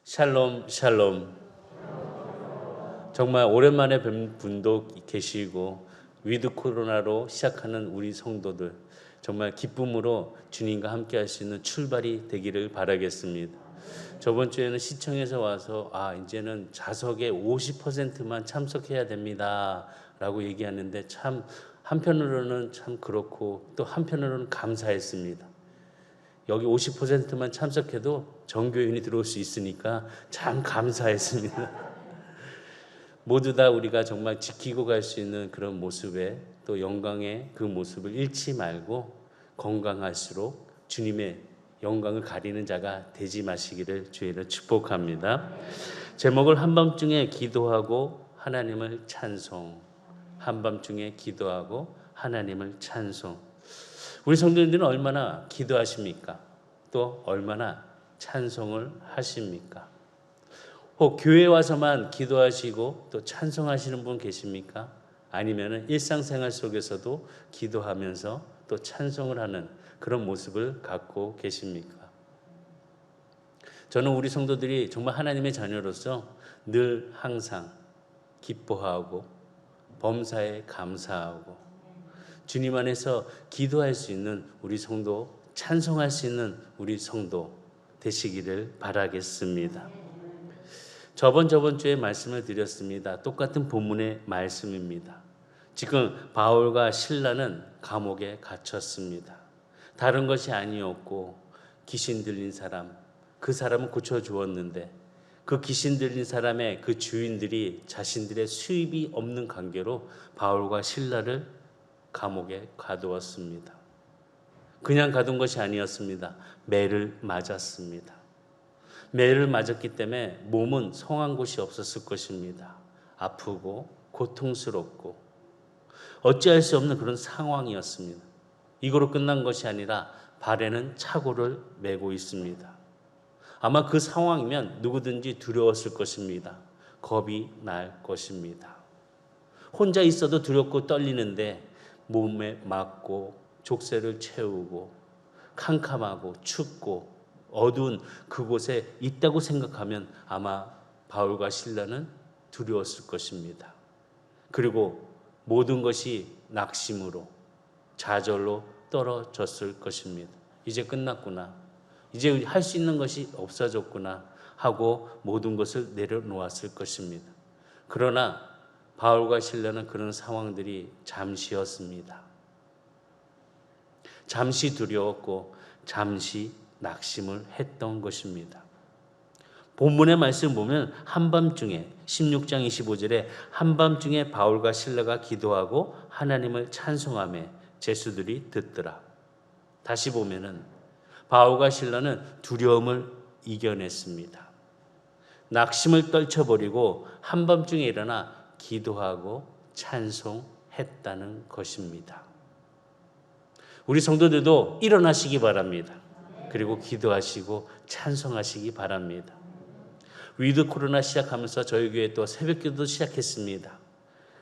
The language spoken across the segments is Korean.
샬롬, 샬롬. 정말 오랜만에 뵌 분도 계시고, 위드 코로나로 시작하는 우리 성도들, 정말 기쁨으로 주님과 함께 할 수 있는 출발이 되기를 바라겠습니다. 저번 주에는 시청에서 와서, 이제는 좌석의 50%만 참석해야 됩니다. 라고 얘기하는데, 참, 한편으로는 참 그렇고, 또 한편으로는 감사했습니다. 여기 50%만 참석해도 정교인이 들어올 수 있으니까 참 감사했습니다. 모두 다 우리가 정말 지키고 갈 수 있는 그런 모습에 또 영광의 그 모습을 잃지 말고 건강할수록 주님의 영광을 가리는 자가 되지 마시기를 주의로 축복합니다. 제목을 한밤중에 기도하고 하나님을 찬송. 한밤중에 기도하고 하나님을 찬송. 우리 성도님들은 얼마나 기도하십니까? 또 얼마나 찬송을 하십니까? 혹 교회 와서만 기도하시고 또 찬송하시는 분 계십니까? 아니면 일상생활 속에서도 기도하면서 또 찬송을 하는 그런 모습을 갖고 계십니까? 저는 우리 성도들이 정말 하나님의 자녀로서 늘 항상 기뻐하고 범사에 감사하고 주님 안에서 기도할 수 있는 우리 성도, 찬송할 수 있는 우리 성도 되시기를 바라겠습니다. 저번 주에 말씀을 드렸습니다. 똑같은 본문의 말씀입니다. 지금 바울과 실라는 감옥에 갇혔습니다. 다른 것이 아니었고 귀신 들린 사람, 그 사람은 고쳐주었는데 그 귀신 들린 사람의 그 주인들이 자신들의 수입이 없는 관계로 바울과 실라를 감옥에 가두었습니다. 그냥 가둔 것이 아니었습니다. 매를 맞았습니다. 매를 맞았기 때문에 몸은 성한 곳이 없었을 것입니다. 아프고 고통스럽고 어찌할 수 없는 그런 상황이었습니다. 이거로 끝난 것이 아니라 발에는 차고를 메고 있습니다. 아마 그 상황이면 누구든지 두려웠을 것입니다. 겁이 날 것입니다. 혼자 있어도 두렵고 떨리는데 몸에 맞고 족쇄를 채우고 캄캄하고 춥고 어두운 그곳에 있다고 생각하면 아마 바울과 실라는 두려웠을 것입니다. 그리고 모든 것이 낙심으로 좌절로 떨어졌을 것입니다. 이제 끝났구나. 이제 할 수 있는 것이 없어졌구나 하고 모든 것을 내려놓았을 것입니다. 그러나 바울과 실라는 그런 상황들이 잠시였습니다. 잠시 두려웠고 잠시 낙심을 했던 것입니다. 본문의 말씀 보면 한밤중에 16장 25절에 한밤중에 바울과 실라가 기도하고 하나님을 찬송하며 제수들이 듣더라. 다시 보면은 바울과 실라는 두려움을 이겨냈습니다. 낙심을 떨쳐버리고 한밤중에 일어나 기도하고 찬송했다는 것입니다. 우리 성도들도 일어나시기 바랍니다. 그리고 기도하시고 찬송하시기 바랍니다. 위드 코로나 시작하면서 저희 교회 또 새벽기도 시작했습니다.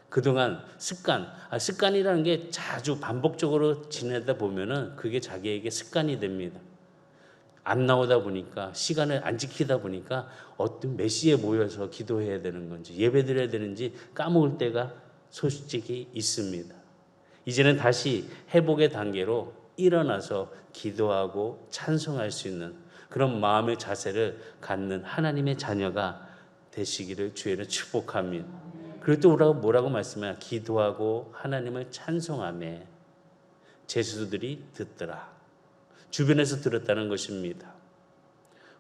그동안 습관이라는 게 자주 반복적으로 지내다 보면은 그게 자기에게 습관이 됩니다. 안 나오다 보니까 시간을 안 지키다 보니까 어떤 몇 시에 모여서 기도해야 되는 건지 예배 드려야 되는지 까먹을 때가 솔직히 있습니다. 이제는 다시 회복의 단계로 일어나서 기도하고 찬송할 수 있는 그런 마음의 자세를 갖는 하나님의 자녀가 되시기를 주의로 축복합니다. 그리고 또 뭐라고 말씀해요? 기도하고 하나님을 찬송하며 제수들이 듣더라. 주변에서 들었다는 것입니다.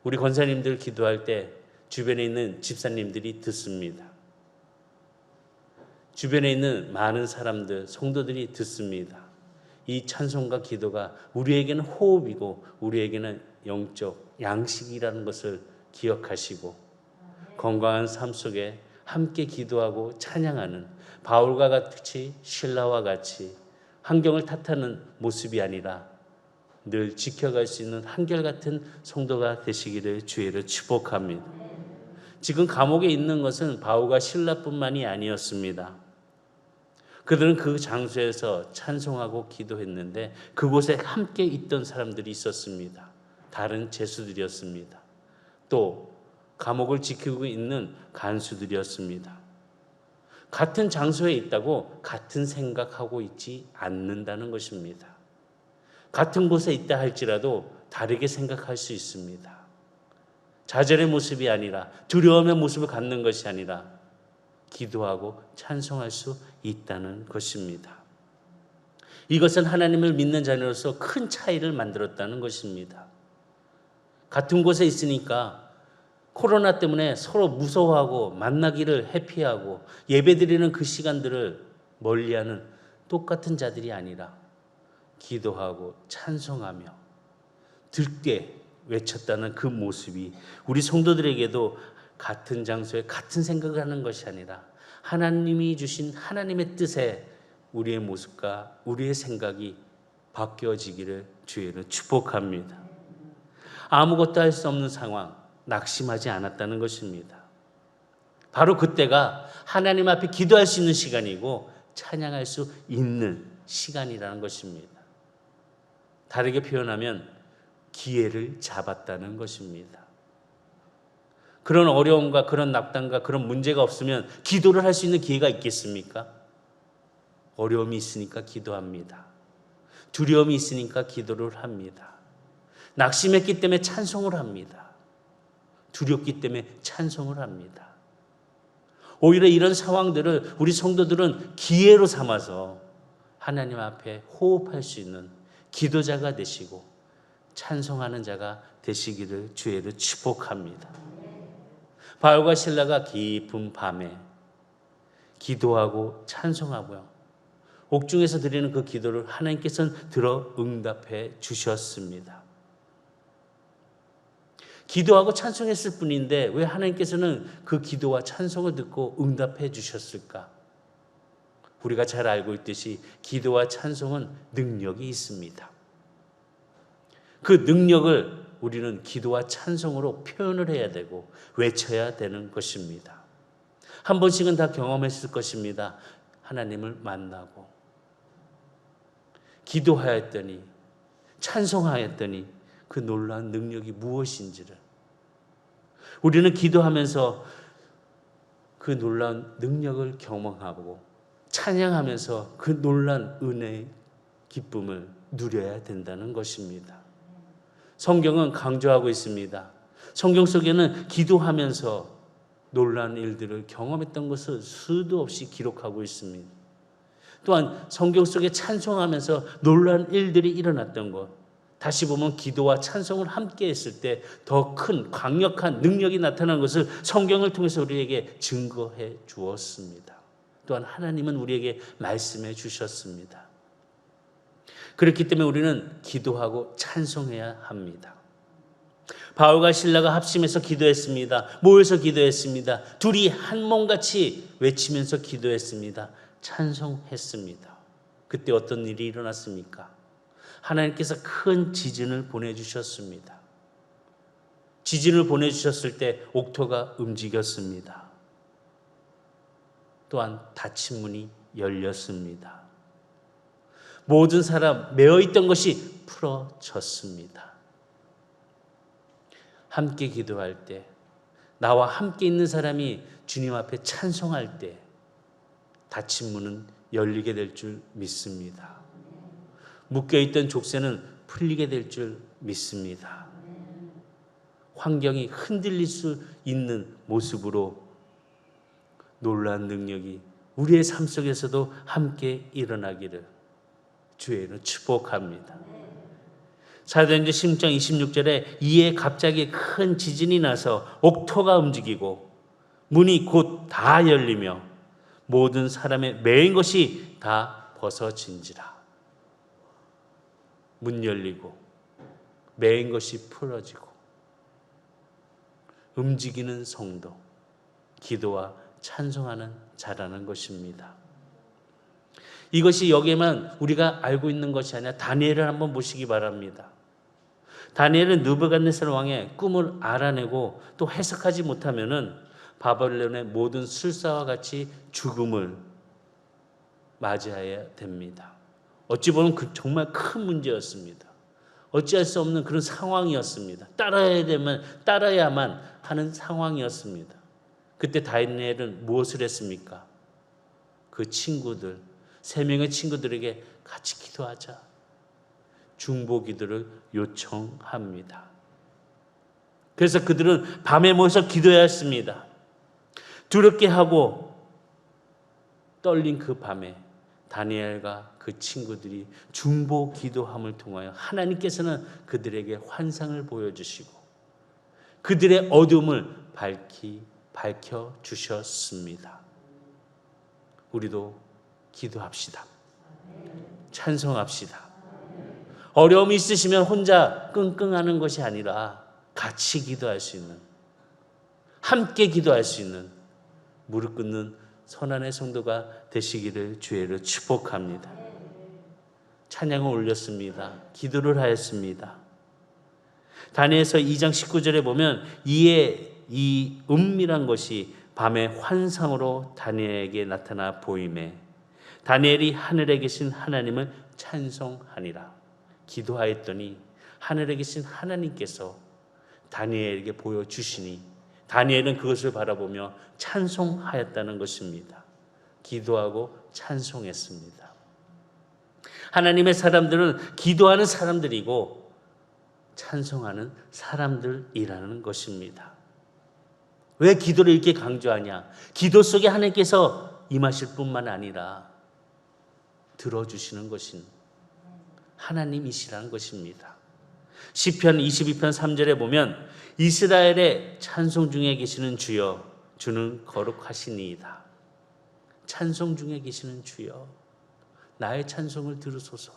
우리 권사님들 기도할 때 주변에 있는 집사님들이 듣습니다. 주변에 있는 많은 사람들, 성도들이 듣습니다. 이 찬송과 기도가 우리에게는 호흡이고 우리에게는 영적 양식이라는 것을 기억하시고 건강한 삶 속에 함께 기도하고 찬양하는 바울과 같이 실라와 같이 환경을 탓하는 모습이 아니라 늘 지켜갈 수 있는 한결같은 성도가 되시기를 주의로 축복합니다. 지금 감옥에 있는 것은 바울과 실라뿐만이 아니었습니다. 그들은 그 장소에서 찬송하고 기도했는데 그곳에 함께 있던 사람들이 있었습니다. 다른 제수들이었습니다. 또 감옥을 지키고 있는 간수들이었습니다. 같은 장소에 있다고 같은 생각하고 있지 않는다는 것입니다. 같은 곳에 있다 할지라도 다르게 생각할 수 있습니다. 좌절의 모습이 아니라, 두려움의 모습을 갖는 것이 아니라 기도하고 찬송할 수 있다는 것입니다. 이것은 하나님을 믿는 자녀로서 큰 차이를 만들었다는 것입니다. 같은 곳에 있으니까 코로나 때문에 서로 무서워하고 만나기를 회피하고 예배드리는 그 시간들을 멀리하는 똑같은 자들이 아니라 기도하고 찬송하며 들게 외쳤다는 그 모습이 우리 성도들에게도 같은 장소에 같은 생각을 하는 것이 아니라 하나님이 주신 하나님의 뜻에 우리의 모습과 우리의 생각이 바뀌어지기를 주의로 축복합니다. 아무것도 할 수 없는 상황, 낙심하지 않았다는 것입니다. 바로 그때가 하나님 앞에 기도할 수 있는 시간이고 찬양할 수 있는 시간이라는 것입니다. 다르게 표현하면 기회를 잡았다는 것입니다. 그런 어려움과 그런 낙담과 그런 문제가 없으면 기도를 할 수 있는 기회가 있겠습니까? 어려움이 있으니까 기도합니다. 두려움이 있으니까 기도를 합니다. 낙심했기 때문에 찬송을 합니다. 두렵기 때문에 찬송을 합니다. 오히려 이런 상황들을 우리 성도들은 기회로 삼아서 하나님 앞에 호흡할 수 있는 기도자가 되시고 찬송하는 자가 되시기를 주의로 축복합니다. 바울과 실라가 깊은 밤에 기도하고 찬송하고요. 옥중에서 드리는 그 기도를 하나님께서는 들어 응답해 주셨습니다. 기도하고 찬송했을 뿐인데 왜 하나님께서는 그 기도와 찬송을 듣고 응답해 주셨을까? 우리가 잘 알고 있듯이 기도와 찬송은 능력이 있습니다. 그 능력을 우리는 기도와 찬송으로 표현을 해야 되고 외쳐야 되는 것입니다. 한 번씩은 다 경험했을 것입니다. 하나님을 만나고 기도하였더니 찬송하였더니 그 놀라운 능력이 무엇인지를 우리는 기도하면서 그 놀라운 능력을 경험하고 찬양하면서 그 놀라운 은혜의 기쁨을 누려야 된다는 것입니다. 성경은 강조하고 있습니다. 성경 속에는 기도하면서 놀라운 일들을 경험했던 것을 수도 없이 기록하고 있습니다. 또한 성경 속에 찬송하면서 놀라운 일들이 일어났던 것, 다시 보면 기도와 찬송을 함께 했을 때 더 큰 강력한 능력이 나타난 것을 성경을 통해서 우리에게 증거해 주었습니다. 또한 하나님은 우리에게 말씀해 주셨습니다. 그렇기 때문에 우리는 기도하고 찬송해야 합니다. 바울과 실라가 합심해서 기도했습니다. 모여서 기도했습니다. 둘이 한 몸같이 외치면서 기도했습니다. 찬송했습니다. 그때 어떤 일이 일어났습니까? 하나님께서 큰 지진을 보내주셨습니다. 지진을 보내주셨을 때 옥토가 움직였습니다. 또한 닫힌 문이 열렸습니다. 모든 사람 매어있던 것이 풀어졌습니다. 함께 기도할 때, 나와 함께 있는 사람이 주님 앞에 찬송할 때 닫힌 문은 열리게 될 줄 믿습니다. 묶여있던 족쇄는 풀리게 될 줄 믿습니다. 환경이 흔들릴 수 있는 모습으로 놀라운 능력이 우리의 삶 속에서도 함께 일어나기를 주의로 축복합니다. 사도행전 16장 26절에 이에 갑자기 큰 지진이 나서 옥토가 움직이고 문이 곧 다 열리며 모든 사람의 매인 것이 다 벗어진지라. 문 열리고 매인 것이 풀어지고 움직이는 성도, 기도와 찬송하는 자라는 것입니다. 이것이 여기에만 우리가 알고 있는 것이 아니라 다니엘을 한번 보시기 바랍니다. 다니엘은 느부갓네살 왕의 꿈을 알아내고 또 해석하지 못하면은 바벨론의 모든 술사와 같이 죽음을 맞이해야 됩니다. 어찌 보면 정말 큰 문제였습니다. 어찌할 수 없는 그런 상황이었습니다. 따라야만 하는 상황이었습니다. 그때 다니엘은 무엇을 했습니까? 그 친구들, 3명의 친구들에게 같이 기도하자. 중보 기도를 요청합니다. 그래서 그들은 밤에 모여서 기도해야 했습니다. 두렵게 하고 떨린 그 밤에 다니엘과 그 친구들이 중보 기도함을 통하여 하나님께서는 그들에게 환상을 보여주시고 그들의 어둠을 밝혀주셨습니다. 우리도 기도합시다. 찬송합시다. 어려움이 있으시면 혼자 끙끙하는 것이 아니라 같이 기도할 수 있는, 함께 기도할 수 있는 무릎 꿇는 선한의 성도가 되시기를 주의로 축복합니다. 찬양을 올렸습니다. 기도를 하였습니다. 다니엘서 2장 19절에 보면 이 은밀한 것이 밤에 환상으로 다니엘에게 나타나 보이매 다니엘이 하늘에 계신 하나님을 찬송하니라. 기도하였더니 하늘에 계신 하나님께서 다니엘에게 보여주시니 다니엘은 그것을 바라보며 찬송하였다는 것입니다. 기도하고 찬송했습니다. 하나님의 사람들은 기도하는 사람들이고 찬송하는 사람들이라는 것입니다. 왜 기도를 이렇게 강조하냐? 기도 속에 하나님께서 임하실 뿐만 아니라 들어주시는 것인 하나님이시라는 것입니다. 시편 22편 3절에 보면 이스라엘의 찬송 중에 계시는 주여 주는 거룩하시니이다. 찬송 중에 계시는 주여 나의 찬송을 들으소서.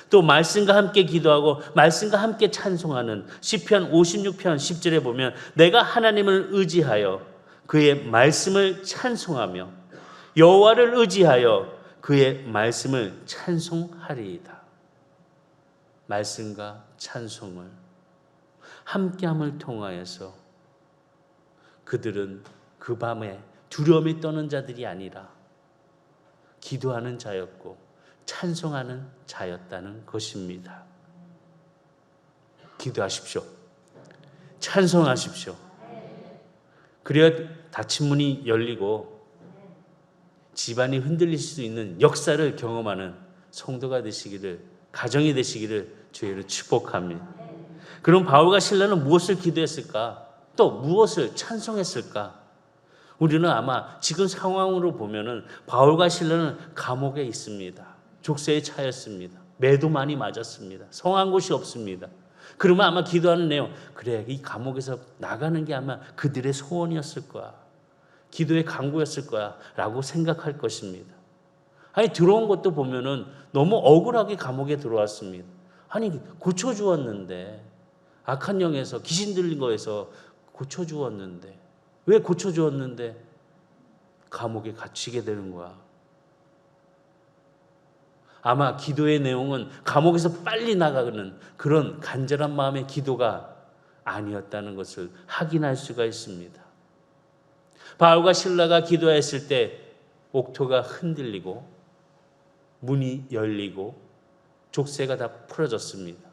또 말씀과 함께 기도하고 말씀과 함께 찬송하는 시편 56편 10절에 보면 내가 하나님을 의지하여 그의 말씀을 찬송하며 여호와를 의지하여 그의 말씀을 찬송하리이다. 말씀과 찬송을 함께함을 통하여서 그들은 그 밤에 두려움이 떠는 자들이 아니라 기도하는 자였고 찬송하는 자였다는 것입니다. 기도하십시오. 찬송하십시오. 그래야 닫힌 문이 열리고 집안이 흔들릴 수 있는 역사를 경험하는 성도가 되시기를, 가정이 되시기를 주의로 축복합니다. 그럼 바울과 실라는 무엇을 기도했을까? 또 무엇을 찬송했을까? 우리는 아마 지금 상황으로 보면은 바울과 실라는 감옥에 있습니다. 족쇄에 차였습니다. 매도 많이 맞았습니다. 성한 곳이 없습니다. 그러면 아마 기도하는 내용, 그래 이 감옥에서 나가는 게 아마 그들의 소원이었을 거야. 기도의 간구였을 거야 라고 생각할 것입니다. 아니 들어온 것도 보면은 너무 억울하게 감옥에 들어왔습니다. 아니 고쳐주었는데, 악한 영에서 귀신 들린 거에서 고쳐주었는데 왜 고쳐주었는데 감옥에 갇히게 되는 거야. 아마 기도의 내용은 감옥에서 빨리 나가는 그런 간절한 마음의 기도가 아니었다는 것을 확인할 수가 있습니다. 바울과 실라가 기도했을 때 옥토가 흔들리고 문이 열리고 족쇄가 다 풀어졌습니다.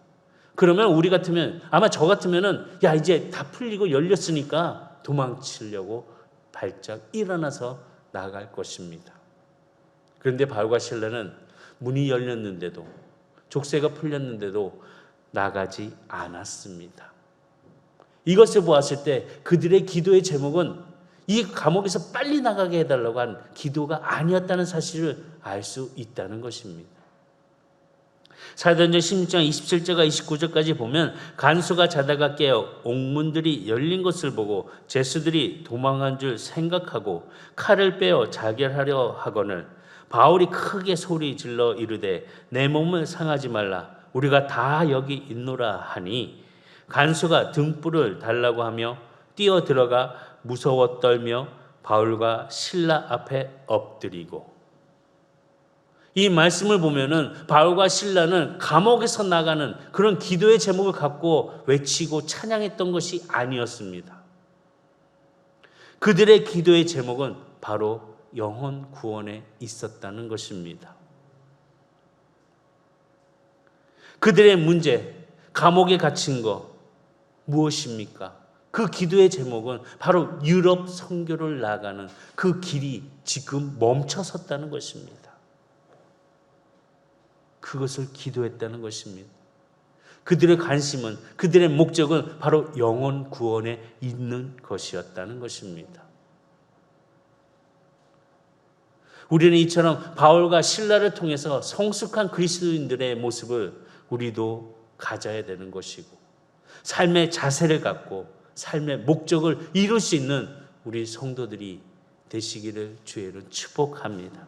그러면 우리 같으면, 아마 저 같으면은 야 이제 다 풀리고 열렸으니까 도망치려고 발작 일어나서 나갈 것입니다. 그런데 바울과 실라는 문이 열렸는데도, 족쇄가 풀렸는데도 나가지 않았습니다. 이것을 보았을 때 그들의 기도의 제목은 이 감옥에서 빨리 나가게 해달라고 한 기도가 아니었다는 사실을 알 수 있다는 것입니다. 사도행전 16장 27절과 29절까지 보면 간수가 자다가 깨어 옥문들이 열린 것을 보고 죄수들이 도망한 줄 생각하고 칼을 빼어 자결하려 하거늘 바울이 크게 소리 질러 이르되 내 몸을 상하지 말라 우리가 다 여기 있노라 하니 간수가 등불을 달라고 하며 뛰어 들어가 무서워 떨며 바울과 실라 앞에 엎드리고. 이 말씀을 보면은 바울과 실라는 감옥에서 나가는 그런 기도의 제목을 갖고 외치고 찬양했던 것이 아니었습니다. 그들의 기도의 제목은 바로 영혼 구원에 있었다는 것입니다. 그들의 문제, 감옥에 갇힌 거 무엇입니까? 그 기도의 제목은 바로 유럽 선교를 나가는 그 길이 지금 멈춰섰다는 것입니다. 그것을 기도했다는 것입니다. 그들의 관심은, 그들의 목적은 바로 영혼 구원에 있는 것이었다는 것입니다. 우리는 이처럼 바울과 실라를 통해서 성숙한 그리스도인들의 모습을 우리도 가져야 되는 것이고, 삶의 자세를 갖고 삶의 목적을 이룰 수 있는 우리 성도들이 되시기를 주의로 축복합니다.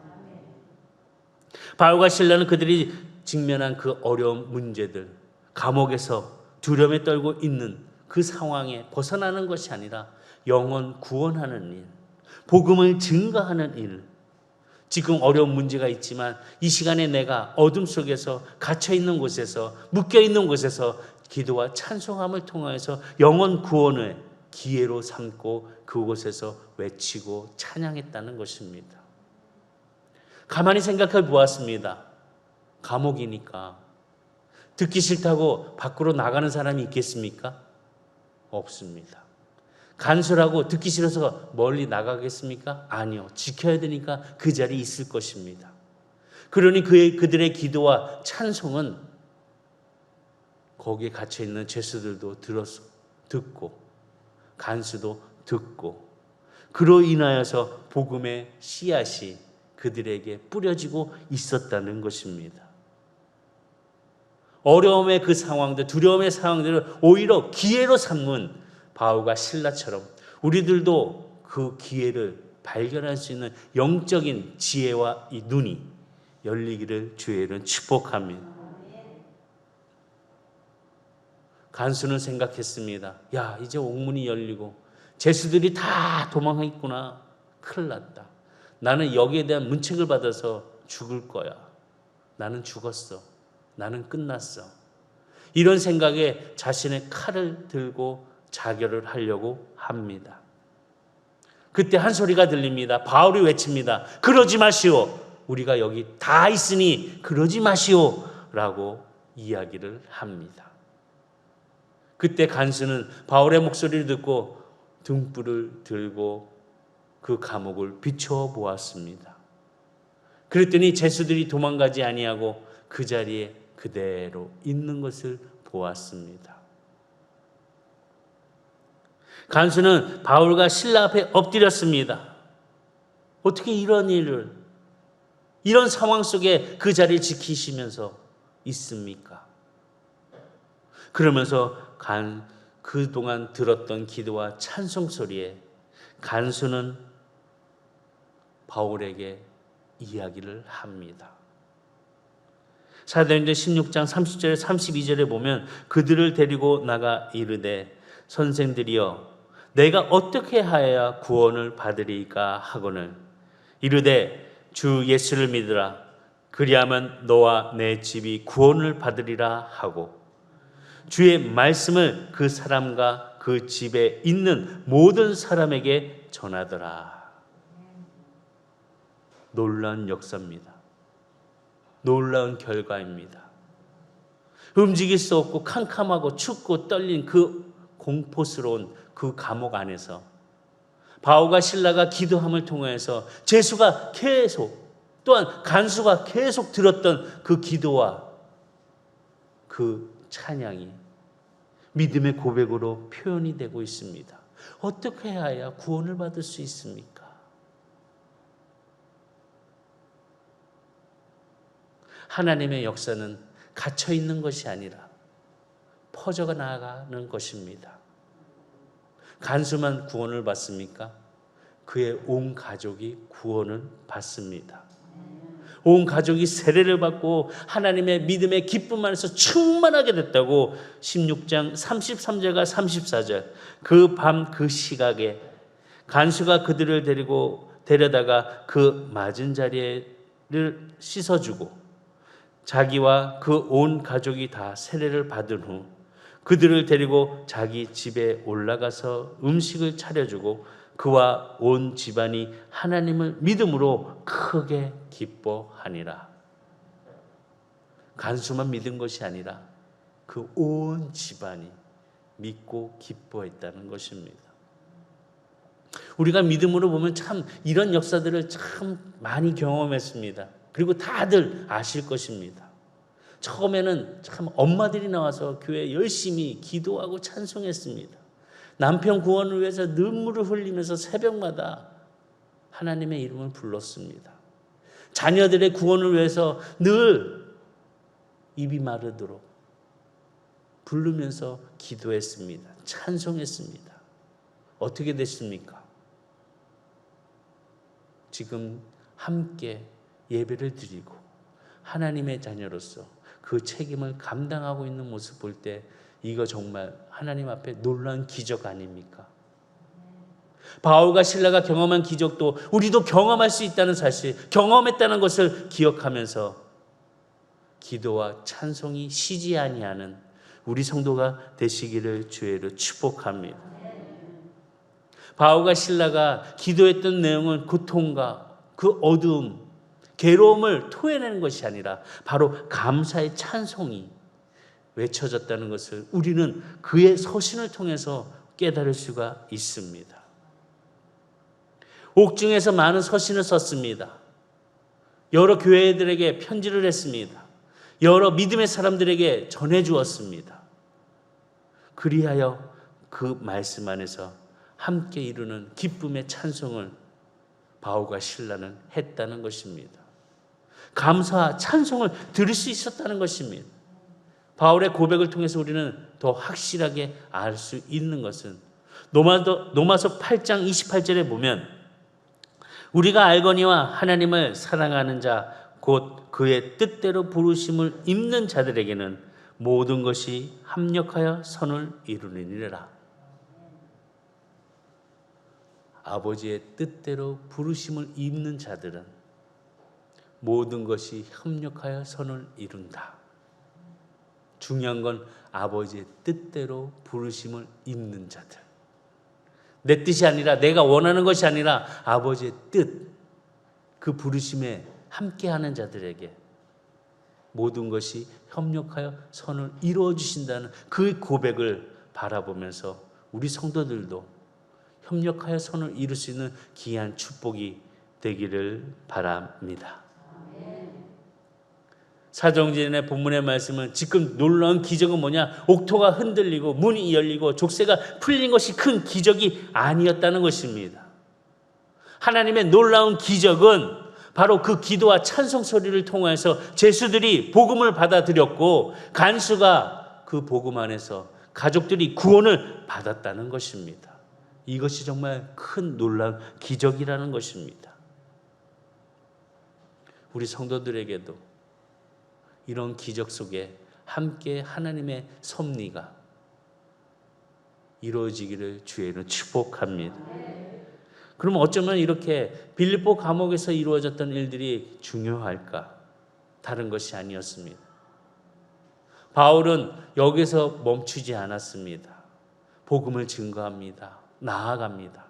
바울과 실라는 그들이 직면한 그 어려운 문제들, 감옥에서 두려움에 떨고 있는 그 상황에 벗어나는 것이 아니라 영혼 구원하는 일, 복음을 증거하는 일, 지금 어려운 문제가 있지만 이 시간에 내가 어둠 속에서 갇혀있는 곳에서, 묶여있는 곳에서 기도와 찬송함을 통하여서 영혼 구원을 기회로 삼고 그곳에서 외치고 찬양했다는 것입니다. 가만히 생각해 보았습니다. 감옥이니까 듣기 싫다고 밖으로 나가는 사람이 있겠습니까? 없습니다. 간수라고 듣기 싫어서 멀리 나가겠습니까? 아니요. 지켜야 되니까 그 자리에 있을 것입니다. 그러니 그들의 기도와 찬송은 거기에 갇혀있는 죄수들도 듣고 간수도 듣고, 그로 인하여서 복음의 씨앗이 그들에게 뿌려지고 있었다는 것입니다. 어려움의 그 상황들, 두려움의 상황들을 오히려 기회로 삼는 바울과 실라처럼 우리들도 그 기회를 발견할 수 있는 영적인 지혜와 이 눈이 열리기를 주의는 축복합니다. 간수는 생각했습니다. 야, 이제 옥문이 열리고 죄수들이 다 도망했구나. 큰일 났다. 나는 여기에 대한 문책을 받아서 죽을 거야. 나는 죽었어. 나는 끝났어. 이런 생각에 자신의 칼을 들고 자결을 하려고 합니다. 그때 한 소리가 들립니다. 바울이 외칩니다. 그러지 마시오. 우리가 여기 다 있으니 그러지 마시오. 라고 이야기를 합니다. 그때 간수는 바울의 목소리를 듣고 등불을 들고 그 감옥을 비춰보았습니다. 그랬더니 죄수들이 도망가지 아니하고 그 자리에 그대로 있는 것을 보았습니다. 간수는 바울과 실라 앞에 엎드렸습니다. 어떻게 이런 일을, 이런 상황 속에 그 자리를 지키시면서 있습니까? 그러면서 그동안 들었던 기도와 찬송 소리에 간수는 바울에게 이야기를 합니다. 사도행전 16장 30절 32절에 보면 그들을 데리고 나가 이르되 선생들이여 내가 어떻게 하여야 구원을 받으리까 하거늘 이르되 주 예수를 믿으라 그리하면 너와 내 집이 구원을 받으리라 하고 주의 말씀을 그 사람과 그 집에 있는 모든 사람에게 전하더라. 놀라운 역사입니다. 놀라운 결과입니다. 움직일 수 없고 캄캄하고 춥고 떨린 그 공포스러운 그 감옥 안에서 바울과 실라가 기도함을 통해서 죄수가 계속, 또한 간수가 계속 들었던 그 기도와 그 찬양이 믿음의 고백으로 표현이 되고 있습니다. 어떻게 해야 구원을 받을 수 있습니까? 하나님의 역사는 갇혀 있는 것이 아니라 퍼져가 나아가는 것입니다. 간수만 구원을 받습니까? 그의 온 가족이 구원을 받습니다. 온 가족이 세례를 받고 하나님의 믿음의 기쁨 안에서 충만하게 됐다고 16장 33절과 34절 그 밤 그 시각에 간수가 그들을 데려다가 그 맞은 자리를 씻어주고 자기와 그 온 가족이 다 세례를 받은 후 그들을 데리고 자기 집에 올라가서 음식을 차려주고 그와 온 집안이 하나님을 믿음으로 크게 기뻐하니라. 간수만 믿은 것이 아니라 그 온 집안이 믿고 기뻐했다는 것입니다. 우리가 믿음으로 보면 참 이런 역사들을 참 많이 경험했습니다. 그리고 다들 아실 것입니다. 처음에는 참 엄마들이 나와서 교회에 열심히 기도하고 찬송했습니다. 남편 구원을 위해서 눈물을 흘리면서 새벽마다 하나님의 이름을 불렀습니다. 자녀들의 구원을 위해서 늘 입이 마르도록 부르면서 기도했습니다. 찬송했습니다. 어떻게 됐습니까? 지금 함께 예배를 드리고 하나님의 자녀로서 그 책임을 감당하고 있는 모습 볼 때 이거 정말 하나님 앞에 놀라운 기적 아닙니까? 바울과 실라가 경험한 기적도 우리도 경험할 수 있다는 사실, 경험했다는 것을 기억하면서 기도와 찬송이 쉬지 아니하는 우리 성도가 되시기를 주의로 축복합니다. 바울과 실라가 기도했던 내용은 고통과 그 어두움, 괴로움을 토해내는 것이 아니라 바로 감사의 찬송이 외쳐졌다는 것을 우리는 그의 서신을 통해서 깨달을 수가 있습니다. 옥중에서 많은 서신을 썼습니다. 여러 교회들에게 편지를 했습니다. 여러 믿음의 사람들에게 전해주었습니다. 그리하여 그 말씀 안에서 함께 이루는 기쁨의 찬송을 바울과 실라는 했다는 것입니다. 감사와 찬송을 들을 수 있었다는 것입니다. 바울의 고백을 통해서 우리는 더 확실하게 알 수 있는 것은 로마서 8장 28절에 보면 우리가 알거니와 하나님을 사랑하는 자 곧 그의 뜻대로 부르심을 입는 자들에게는 모든 것이 합력하여 선을 이루느니라. 아버지의 뜻대로 부르심을 입는 자들은 모든 것이 협력하여 선을 이룬다. 중요한 건 아버지의 뜻대로 부르심을 입는 자들. 내 뜻이 아니라 내가 원하는 것이 아니라 아버지의 뜻, 그 부르심에 함께하는 자들에게 모든 것이 협력하여 선을 이루어 주신다는 그 고백을 바라보면서 우리 성도들도 협력하여 선을 이룰 수 있는 귀한 축복이 되기를 바랍니다. 사도행전의 본문의 말씀은 지금 놀라운 기적은 뭐냐? 옥토가 흔들리고 문이 열리고 족쇄가 풀린 것이 큰 기적이 아니었다는 것입니다. 하나님의 놀라운 기적은 바로 그 기도와 찬송 소리를 통해서 제수들이 복음을 받아들였고 간수가 그 복음 안에서 가족들이 구원을 받았다는 것입니다. 이것이 정말 큰 놀라운 기적이라는 것입니다. 우리 성도들에게도 이런 기적 속에 함께 하나님의 섭리가 이루어지기를 주의로 축복합니다. 그럼 어쩌면 이렇게 빌립보 감옥에서 이루어졌던 일들이 중요할까? 다른 것이 아니었습니다. 바울은 여기서 멈추지 않았습니다. 복음을 증거합니다. 나아갑니다.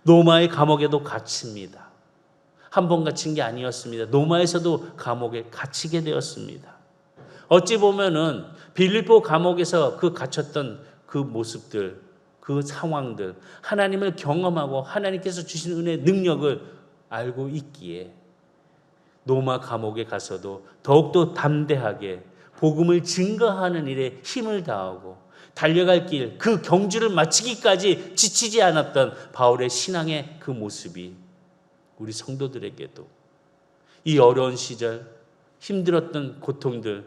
로마의 감옥에도 갇힙니다. 한 번 갇힌 게 아니었습니다. 로마에서도 감옥에 갇히게 되었습니다. 어찌 보면은 빌립보 감옥에서 그 갇혔던 그 모습들, 그 상황들, 하나님을 경험하고 하나님께서 주신 은혜의 능력을 알고 있기에 로마 감옥에 가서도 더욱더 담대하게 복음을 증거하는 일에 힘을 다하고 달려갈 길, 그 경주를 마치기까지 지치지 않았던 바울의 신앙의 그 모습이 우리 성도들에게도 이 어려운 시절, 힘들었던 고통들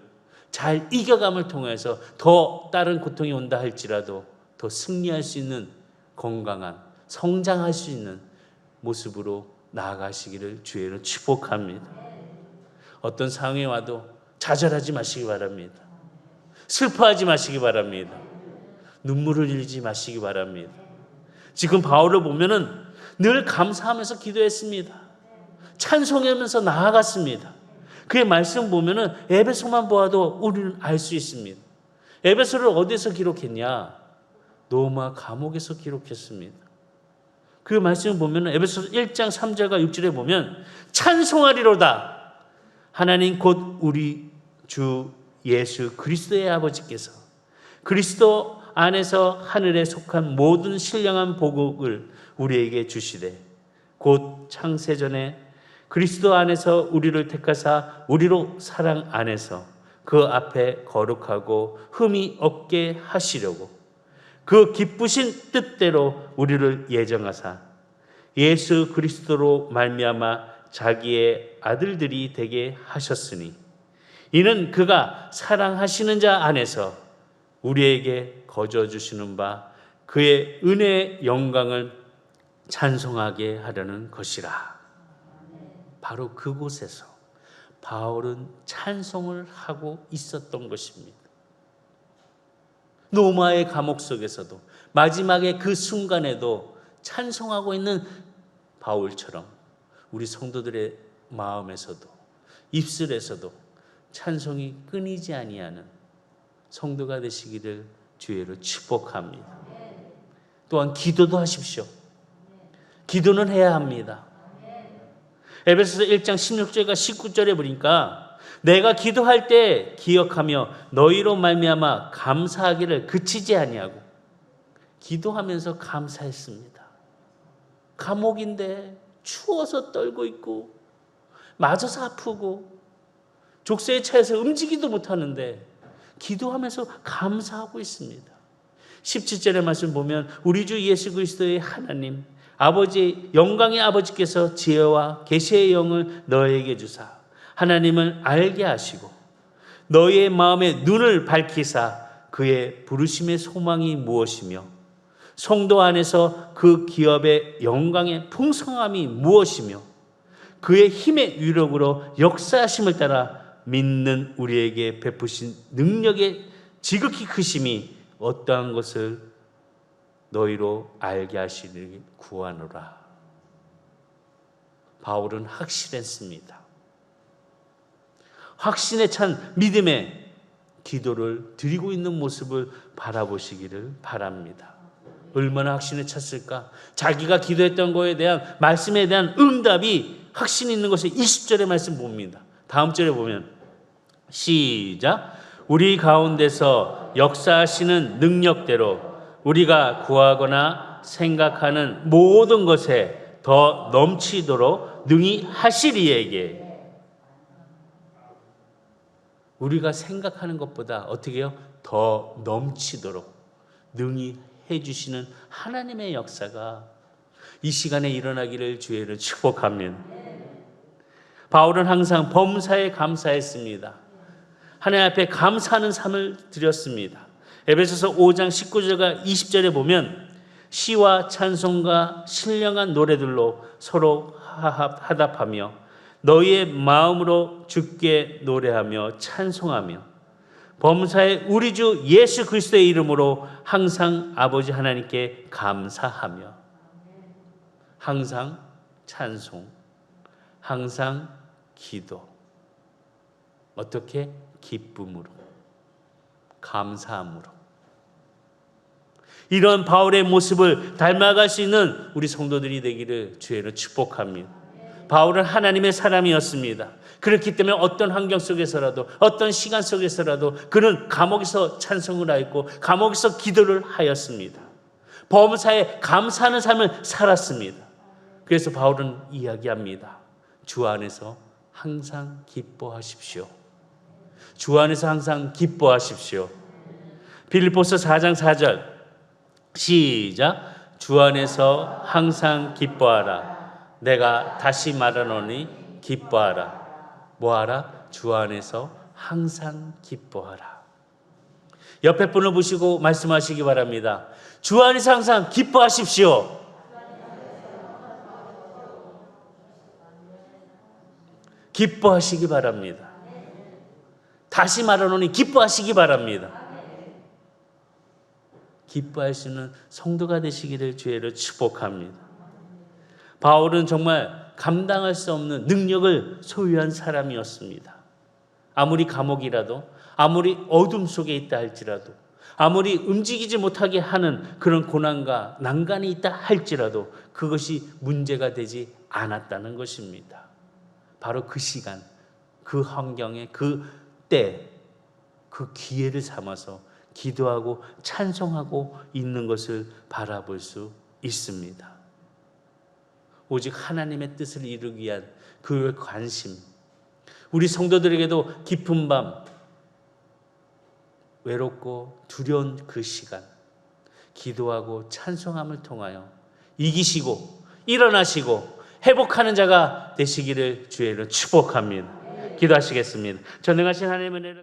잘 이겨감을 통해서 더 다른 고통이 온다 할지라도 더 승리할 수 있는 건강한, 성장할 수 있는 모습으로 나아가시기를 주의로 축복합니다. 어떤 상황이 와도 좌절하지 마시기 바랍니다. 슬퍼하지 마시기 바랍니다. 눈물을 흘리지 마시기 바랍니다. 지금 바울을 보면은 늘 감사하면서 기도했습니다. 찬송하면서 나아갔습니다. 그의 말씀 보면은 에베소만 보아도 우리는 알 수 있습니다. 에베소를 어디서 기록했냐? 로마 감옥에서 기록했습니다. 그 말씀을 보면은 에베소 1장 3절과 6절에 보면 찬송하리로다. 하나님 곧 우리 주 예수 그리스도의 아버지께서 그리스도 안에서 하늘에 속한 모든 신령한 복을 우리에게 주시되 곧 창세전에 그리스도 안에서 우리를 택하사 우리로 사랑 안에서 그 앞에 거룩하고 흠이 없게 하시려고 그 기쁘신 뜻대로 우리를 예정하사 예수 그리스도로 말미암아 자기의 아들들이 되게 하셨으니 이는 그가 사랑하시는 자 안에서 우리에게 거저 주시는 바 그의 은혜의 영광을 찬송하게 하려는 것이라. 바로 그곳에서 바울은 찬송을 하고 있었던 것입니다. 로마의 감옥 속에서도 마지막에 그 순간에도 찬송하고 있는 바울처럼 우리 성도들의 마음에서도 입술에서도 찬송이 끊이지 아니하는 성도가 되시기를 주의로 축복합니다. 또한 기도도 하십시오. 기도는 해야 합니다. 에베소서 1장 16절과 19절에 보니까 내가 기도할 때 기억하며 너희로 말미암아 감사하기를 그치지 아니하고 기도하면서 감사했습니다. 감옥인데 추워서 떨고 있고 맞아서 아프고 족쇄에 차여서 움직이도 못하는데 기도하면서 감사하고 있습니다. 17절의 말씀 보면 우리 주 예수 그리스도의 하나님 아버지 영광의 아버지께서 지혜와 계시의 영을 너에게 주사 하나님을 알게 하시고 너희의 마음의 눈을 밝히사 그의 부르심의 소망이 무엇이며 성도 안에서 그 기업의 영광의 풍성함이 무엇이며 그의 힘의 위력으로 역사하심을 따라 믿는 우리에게 베푸신 능력의 지극히 크심이 어떠한 것을 너희로 알게 하시기를 구하노라. 바울은 확신했습니다. 확신에 찬 믿음의 기도를 드리고 있는 모습을 바라보시기를 바랍니다. 얼마나 확신에 찼을까? 자기가 기도했던 거에 대한 말씀에 대한 응답이 확신 있는 것을 20절의 말씀 봅니다. 다음 절에 보면 시작. 우리 가운데서 역사하시는 능력대로 우리가 구하거나 생각하는 모든 것에 더 넘치도록 능히 하시리에게. 우리가 생각하는 것보다 어떻게 해요? 더 넘치도록 능히 해주시는 하나님의 역사가 이 시간에 일어나기를 주의를 축복합니다. 바울은 항상 범사에 감사했습니다. 하나님 앞에 감사하는 삶을 드렸습니다. 에베소서 5장 19절과 20절에 보면 시와 찬송과 신령한 노래들로 서로 화답하며 너희의 마음으로 주께 노래하며 찬송하며 범사에 우리 주 예수 그리스도의 이름으로 항상 아버지 하나님께 감사하며 항상 찬송, 항상 기도. 어떻게? 기쁨으로, 감사함으로. 이런 바울의 모습을 닮아갈 수 있는 우리 성도들이 되기를 주의로 축복합니다. 바울은 하나님의 사람이었습니다. 그렇기 때문에 어떤 환경 속에서라도 어떤 시간 속에서라도 그는 감옥에서 찬송을 하였고 감옥에서 기도를 하였습니다. 범사에 감사하는 삶을 살았습니다. 그래서 바울은 이야기합니다. 주 안에서 항상 기뻐하십시오. 주 안에서 항상 기뻐하십시오. 빌립보서 4장 4절 시작. 주 안에서 항상 기뻐하라. 내가 다시 말하노니 기뻐하라. 뭐하라? 주 안에서 항상 기뻐하라. 옆에 분을 보시고 말씀하시기 바랍니다. 주 안에서 항상 기뻐하십시오. 기뻐하시기 바랍니다. 다시 말하노니 기뻐하시기 바랍니다. 기뻐할 수 있는 성도가 되시기를 주의로 축복합니다. 바울은 정말 감당할 수 없는 능력을 소유한 사람이었습니다. 아무리 감옥이라도, 아무리 어둠 속에 있다 할지라도, 아무리 움직이지 못하게 하는 그런 고난과 난간이 있다 할지라도 그것이 문제가 되지 않았다는 것입니다. 바로 그 시간, 그 환경에, 그 때 그 기회를 삼아서 기도하고 찬송하고 있는 것을 바라볼 수 있습니다. 오직 하나님의 뜻을 이루기 위한 그 관심, 우리 성도들에게도 깊은 밤 외롭고 두려운 그 시간, 기도하고 찬송함을 통하여 이기시고 일어나시고 회복하는 자가 되시기를 주의 이름으로 축복합니다. 기도하시겠습니다. 전능하신 하나님의 은혜를